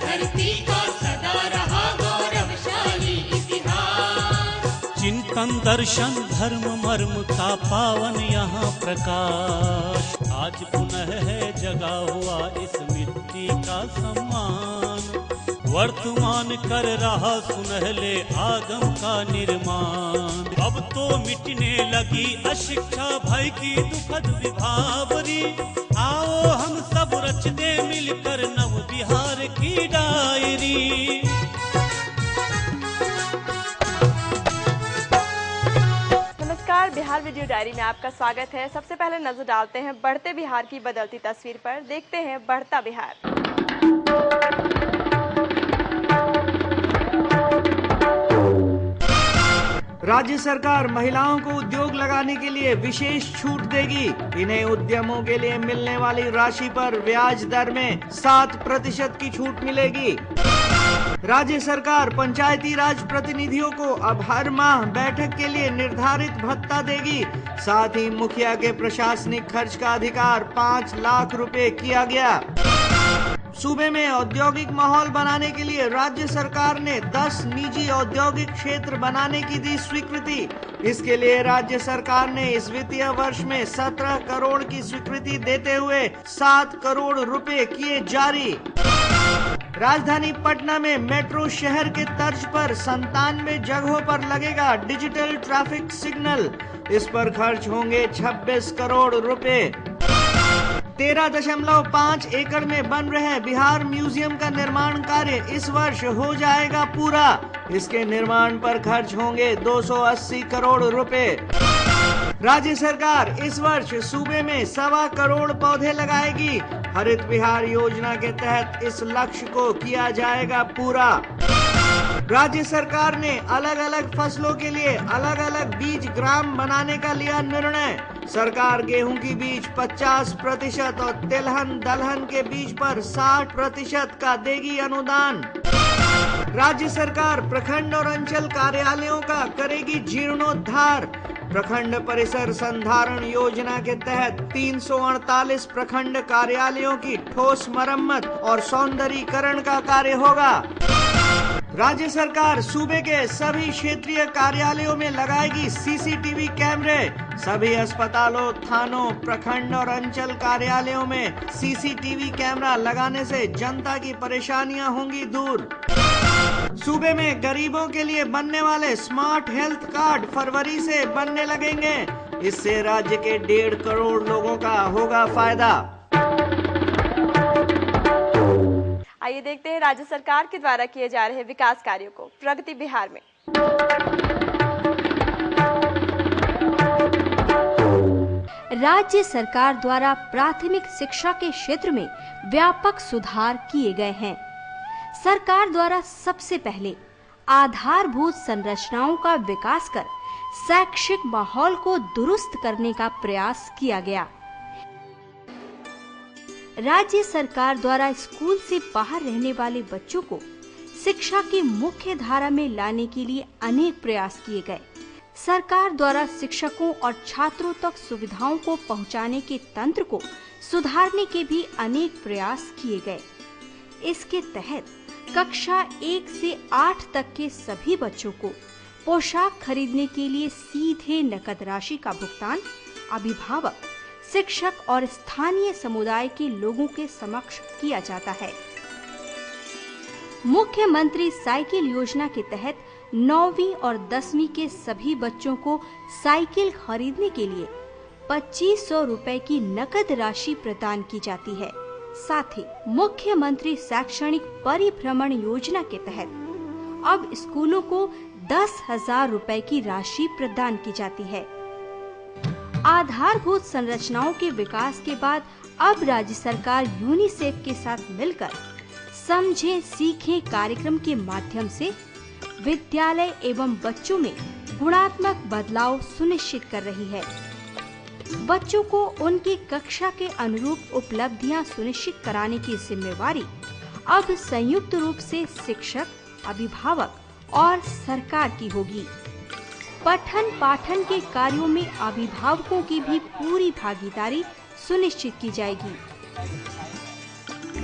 धरती का सदा रहा गौरवशाली इतिहास। चिंतन दर्शन धर्म मर्म का पावन यहाँ प्रकाश, आज पुनः है जगा हुआ इस मिट्टी का सम्मान, वर्तमान कर रहा सुनहले आगम का निर्माण। अब तो मिटने लगी अशिक्षा भय की दुखद विभावरी, आओ हम सब रच दे मिलकर नव बिहार की डायरी। नमस्कार, बिहार वीडियो डायरी में आपका स्वागत है। सबसे पहले नजर डालते हैं बढ़ते बिहार की बदलती तस्वीर पर। देखते हैं बढ़ता बिहार। राज्य सरकार महिलाओं को उद्योग लगाने के लिए विशेष छूट देगी। इन्हें उद्यमों के लिए मिलने वाली राशि पर ब्याज दर में 7% की छूट मिलेगी। राज्य सरकार पंचायती राज प्रतिनिधियों को अब हर माह बैठक के लिए निर्धारित भत्ता देगी। साथ ही मुखिया के प्रशासनिक खर्च का अधिकार 5 लाख रुपए किया गया। सूबे में औद्योगिक माहौल बनाने के लिए राज्य सरकार ने 10 निजी औद्योगिक क्षेत्र बनाने की दी स्वीकृति। इसके लिए राज्य सरकार ने इस वित्तीय वर्ष में 17 करोड़ की स्वीकृति देते हुए 7 करोड़ रुपए किए जारी। राजधानी पटना में मेट्रो शहर के तर्ज पर 97 जगहों पर लगेगा डिजिटल ट्रैफिक सिग्नल। इस पर खर्च होंगे 26 करोड़ रुपए। 13.5 एकड़ में बन रहे बिहार म्यूजियम का निर्माण कार्य इस वर्ष हो जाएगा पूरा। इसके निर्माण पर खर्च होंगे 280 करोड़ रुपए। राज्य सरकार इस वर्ष सूबे में 1.25 करोड़ पौधे लगाएगी। हरित बिहार योजना के तहत इस लक्ष्य को किया जाएगा पूरा। राज्य सरकार ने अलग अलग फसलों के लिए अलग अलग बीज ग्राम बनाने का लिया निर्णय। सरकार गेहूं की बीज 50% और तिलहन दलहन के बीज पर 60% का देगी अनुदान। राज्य सरकार प्रखंड और अंचल कार्यालयों का करेगी जीर्णोद्धार। प्रखंड परिसर संधारण योजना के तहत 348 प्रखंड कार्यालयों की ठोस मरम्मत और सौंदर्यीकरण का कार्य होगा। राज्य सरकार सूबे के सभी क्षेत्रीय कार्यालयों में लगाएगी सीसीटीवी कैमरे। सभी अस्पतालों, थानों, प्रखंड और अंचल कार्यालयों में सीसीटीवी कैमरा लगाने से जनता की परेशानियां होंगी दूर। सूबे में गरीबों के लिए बनने वाले स्मार्ट हेल्थ कार्ड फरवरी से बनने लगेंगे। इससे राज्य के 1.5 करोड़ लोगों का होगा फायदा। आइए देखते हैं राज्य सरकार के द्वारा किए जा रहे विकास कार्यों को प्रगति बिहार में। राज्य सरकार द्वारा प्राथमिक शिक्षा के क्षेत्र में व्यापक सुधार किए गए हैं। सरकार द्वारा सबसे पहले आधारभूत संरचनाओं का विकास कर शैक्षिक माहौल को दुरुस्त करने का प्रयास किया गया। राज्य सरकार द्वारा स्कूल से बाहर रहने वाले बच्चों को शिक्षा की मुख्य धारा में लाने के लिए अनेक प्रयास किए गए। सरकार द्वारा शिक्षकों और छात्रों तक सुविधाओं को पहुंचाने के तंत्र को सुधारने के भी अनेक प्रयास किए गए। इसके तहत कक्षा 1 से 8 तक के सभी बच्चों को पोशाक खरीदने के लिए सीधे नकद राशि का भुगतान अभिभावक, शिक्षक और स्थानीय समुदाय के लोगों के समक्ष किया जाता है। मुख्यमंत्री साइकिल योजना के तहत 9वीं और 10वीं के सभी बच्चों को साइकिल खरीदने के लिए 2500 रुपए की नकद राशि प्रदान की जाती है। साथ ही मुख्यमंत्री शैक्षणिक परिभ्रमण योजना के तहत अब स्कूलों को 10,000 रुपए की राशि प्रदान की जाती है। आधारभूत संरचनाओं के विकास के बाद अब राज्य सरकार यूनिसेफ के साथ मिलकर समझे सीखे कार्यक्रम के माध्यम से विद्यालय एवं बच्चों में गुणात्मक बदलाव सुनिश्चित कर रही है। बच्चों को उनकी कक्षा के अनुरूप उपलब्धियां सुनिश्चित कराने की जिम्मेवारी अब संयुक्त रूप से शिक्षक, अभिभावक और सरकार की होगी। पठन पाठन के कार्यों में अभिभावकों की भी पूरी भागीदारी सुनिश्चित की जाएगी।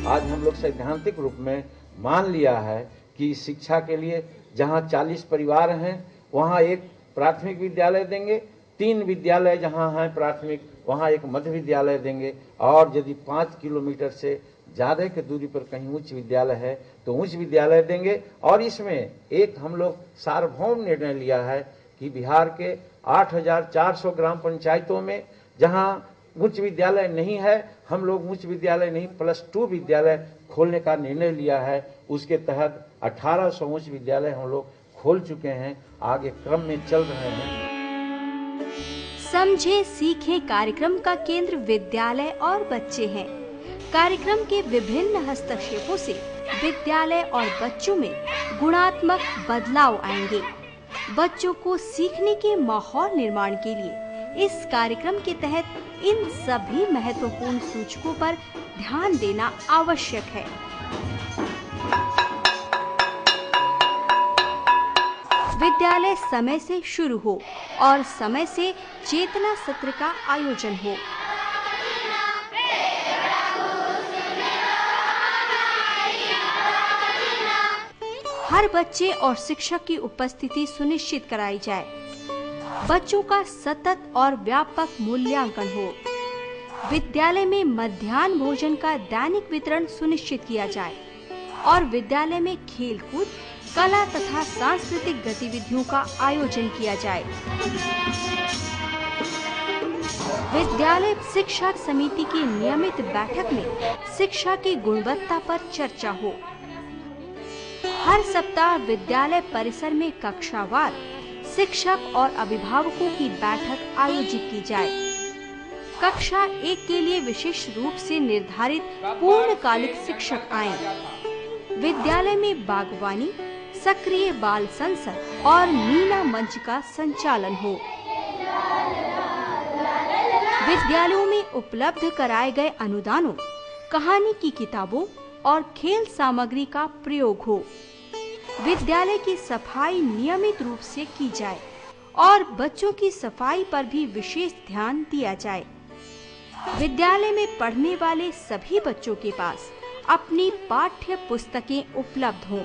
आज हम लोग सैद्धांतिक रूप में मान लिया है कि शिक्षा के लिए जहां 40 परिवार हैं वहां एक प्राथमिक विद्यालय देंगे, 3 विद्यालय जहां हैं प्राथमिक वहां एक मध्य विद्यालय देंगे, और यदि 5 किलोमीटर से ज़्यादा की दूरी पर कहीं उच्च विद्यालय है तो उच्च विद्यालय देंगे। और इसमें एक हम लोग सार्वभौम निर्णय लिया है कि बिहार के 8,400 ग्राम पंचायतों में जहां उच्च विद्यालय नहीं है, हम लोग उच्च विद्यालय नहीं +2 विद्यालय खोलने का निर्णय लिया है। उसके तहत 1800 उच्च विद्यालय हम लोग खोल चुके हैं, आगे क्रम में चल रहे हैं। समझे सीखे कार्यक्रम का केंद्र विद्यालय और बच्चे हैं। कार्यक्रम के विभिन्न हस्तक्षेपों से विद्यालय और बच्चों में गुणात्मक बदलाव आएंगे। बच्चों को सीखने के माहौल निर्माण के लिए इस कार्यक्रम के तहत इन सभी महत्वपूर्ण सूचकों पर ध्यान देना आवश्यक है। विद्यालय समय से शुरू हो और समय से चेतना सत्र का आयोजन हो। हर बच्चे और शिक्षक की उपस्थिति सुनिश्चित कराई जाए। बच्चों का सतत और व्यापक मूल्यांकन हो। विद्यालय में मध्याह्न भोजन का दैनिक वितरण सुनिश्चित किया जाए और विद्यालय में खेलकूद, कला तथा सांस्कृतिक गतिविधियों का आयोजन किया जाए। विद्यालय शिक्षा समिति की नियमित बैठक में शिक्षा की गुणवत्ता पर चर्चा हो। हर सप्ताह विद्यालय परिसर में कक्षावार शिक्षक और अभिभावकों की बैठक आयोजित की जाए। कक्षा 1 के लिए विशेष रूप से निर्धारित पूर्णकालिक शिक्षक आएं। विद्यालय में बागवानी, सक्रिय बाल संसद और मीना मंच का संचालन हो। विद्यालयों में उपलब्ध कराए गए अनुदानों, कहानी की किताबों और खेल सामग्री का प्रयोग हो। विद्यालय की सफाई नियमित रूप से की जाए और बच्चों की सफाई पर भी विशेष ध्यान दिया जाए। विद्यालय में पढ़ने वाले सभी बच्चों के पास अपनी पाठ्य पुस्तकें उपलब्ध हों।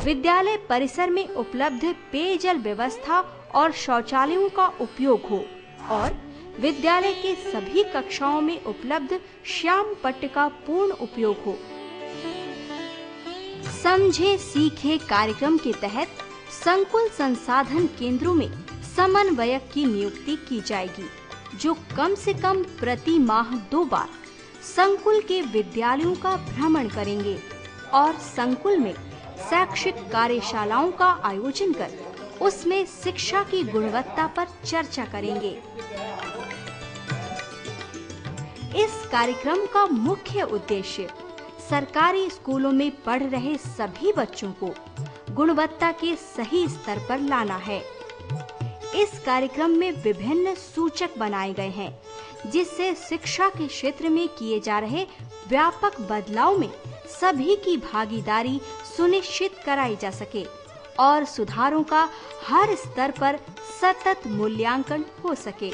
विद्यालय परिसर में उपलब्ध पेयजल व्यवस्था और शौचालयों का उपयोग हो और विद्यालय के सभी कक्षाओं में उपलब्ध श्याम पट्ट का पूर्ण उपयोग हो। समझे सीखे कार्यक्रम के तहत संकुल संसाधन केंद्रों में समन्वयक की नियुक्ति की जाएगी, जो कम से कम प्रति माह 2 बार संकुल के विद्यालयों का भ्रमण करेंगे और संकुल में शैक्षिक कार्यशालाओं का आयोजन कर उसमें शिक्षा की गुणवत्ता पर चर्चा करेंगे। इस कार्यक्रम का मुख्य उद्देश्य सरकारी स्कूलों में पढ़ रहे सभी बच्चों को गुणवत्ता के सही स्तर पर लाना है। इस कार्यक्रम में विभिन्न सूचक बनाए गए हैं, जिससे शिक्षा के क्षेत्र में किए जा रहे व्यापक बदलाव में सभी की भागीदारी सुनिश्चित कराई जा सके और सुधारों का हर स्तर पर सतत मूल्यांकन हो सके।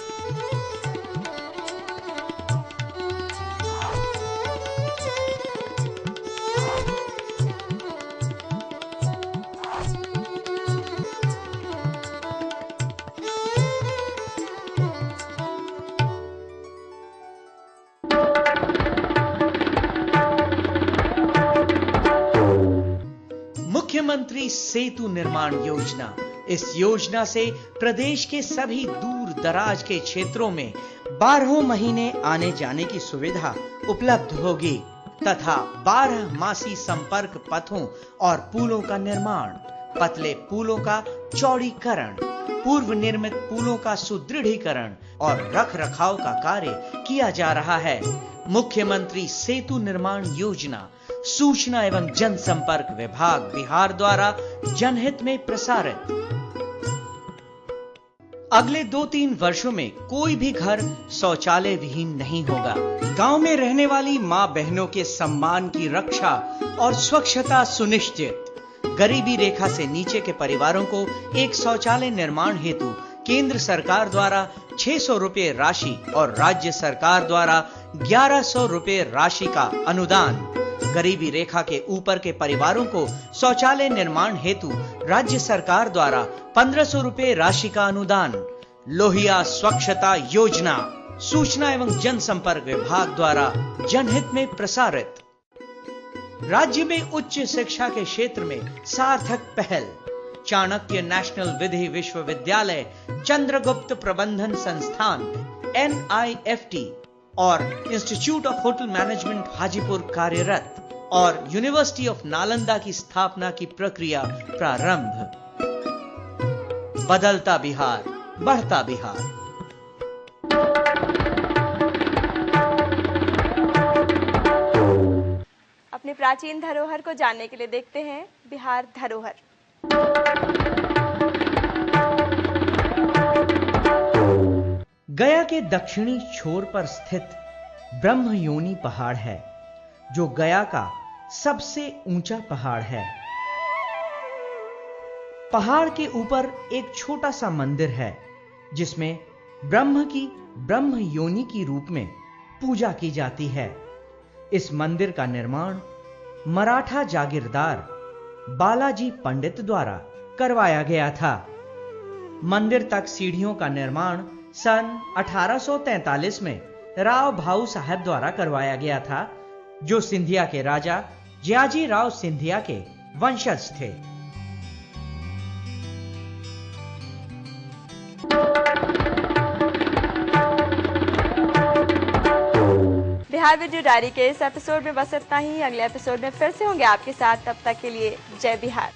मुख्यमंत्री सेतु निर्माण योजना। इस योजना से प्रदेश के सभी दूर दराज के क्षेत्रों में 12 महीने आने जाने की सुविधा उपलब्ध होगी तथा 12 मासी संपर्क पथों और पुलों का निर्माण, पतले पुलों का चौड़ीकरण, पूर्व निर्मित पुलों का सुदृढ़ीकरण और रख रखाव का कार्य किया जा रहा है। मुख्यमंत्री सेतु निर्माण योजना सूचना एवं जनसंपर्क विभाग बिहार द्वारा जनहित में प्रसारित। अगले 2-3 वर्षों में कोई भी घर शौचालय विहीन नहीं होगा। गांव में रहने वाली मां बहनों के सम्मान की रक्षा और स्वच्छता सुनिश्चित। गरीबी रेखा से नीचे के परिवारों को एक शौचालय निर्माण हेतु केंद्र सरकार द्वारा 600 रुपए राशि और राज्य सरकार द्वारा 1100 रुपए राशि का अनुदान। गरीबी रेखा के ऊपर के परिवारों को शौचालय निर्माण हेतु राज्य सरकार द्वारा 1500 रुपए राशि का अनुदान। लोहिया स्वच्छता योजना सूचना एवं जनसंपर्क विभाग द्वारा जनहित में प्रसारित। राज्य में उच्च शिक्षा के क्षेत्र में सार्थक पहल। चाणक्य नेशनल विधि विश्वविद्यालय, चंद्रगुप्त प्रबंधन संस्थान NIFT और institute of hotel management Hajipur कार्यरत और यूनिवर्सिटी ऑफ नालंदा की स्थापना की प्रक्रिया प्रारंभ। बदलता बिहार, बढ़ता बिहार। अपनी प्राचीन धरोहर को जानने के लिए देखते हैं बिहार धरोहर। गया के दक्षिणी छोर पर स्थित ब्रह्मयोनी पहाड़ है, जो गया का सबसे ऊंचा पहाड़ है। पहाड़ के ऊपर एक छोटा सा मंदिर है, जिसमें ब्रह्म की ब्रह्मयोनी की रूप में पूजा की जाती है। इस मंदिर का निर्माण मराठा जागीरदार बालाजी पंडित द्वारा करवाया गया था। मंदिर तक सीढ़ियों का निर्माण सन 1843 में राव भाऊ साहब द्वारा करवाया गया था, जो सिंधिया के राजा जयाजी राव सिंधिया के वंशज थे। बिहार वीडियो डायरी के इस एपिसोड में बस इतना ही। अगले एपिसोड में फिर से होंगे आपके साथ। तब तक के लिए जय बिहार।